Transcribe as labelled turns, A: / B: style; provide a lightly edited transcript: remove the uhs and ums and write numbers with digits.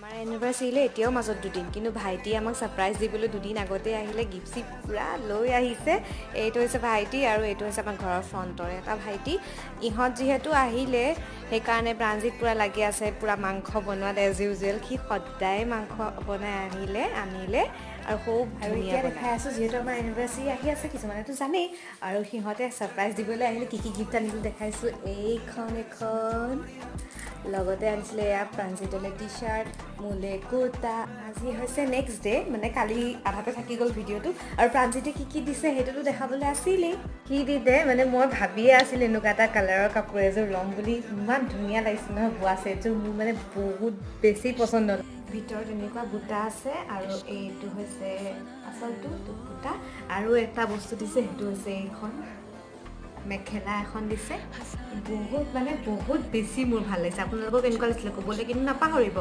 A: আমাৰ এনিভাৰ্চাৰীলৈ এতিয়াও মাজত দুদিন, কিন্তু ভাইটি আমাক ছাৰপ্ৰাইজ দিবলৈ দুদিন আগতে আহিলে, গিফ্ট চিফ্ট পূৰা লৈ আহিছে। এইটো হৈছে ভাইটি আৰু এইটো হৈছে আমাৰ ঘৰৰ ফ্ৰণ্টৰ এটা ভাইটি। ইহঁত যিহেতু আহিলে সেইকাৰণে প্ৰাণজিৎ পূৰা লাগি আছে পূৰা মাংস বনোৱাত এজ ইউজুৱেল। সি সদায় মাংস বনাই আনিলে আৰু খুব আৰু এতিয়া দেখাই আছোঁ যিহেতু আমাৰ এনিভাৰ্চাৰী আহি আছে, কিছুমানেতো জানেই। আৰু সিহঁতে ছাৰপ্ৰাইজ দিবলৈ আহিলে কি গিফ্ট আনিলে দেখাইছোঁ। এখন লগতে আনিছিলে এয়া প্ৰাণজিতলৈ টি চাৰ্ট, মোলৈ কুৰ্তা। আজি হৈছে নেক্সট ডে, মানে কালি আধাতে থাকি গ'ল ভিডিঅ'টো। আৰু প্ৰাণজিতে কি দিছে সেইটোতো দেখাবলৈ আছিলেই। কি দিছে মানে মই ভাবিয়ে আছিলোঁ এনেকুৱা এটা কালাৰৰ কাপোৰ এযোৰ ল'ম বুলি। ইমান ধুনীয়া লাগিছে নহয় বোৱা ছেটযোৰ, মোৰ মানে বহুত বেছি পচন্দ। ভিতৰত এনেকুৱা বুটা আছে আৰু এইটো হৈছে আচলটো বুটা। আৰু এটা বস্তু দিছে, সেইটো হৈছে এইখন মেখেলা এখন দিছে। বহুত বেছি মোৰ ভাল লাগিছে। আপোনালোকক কেনেকুৱা লাগিছিলে ক'বলৈ কিন্তু নাপাহৰিব।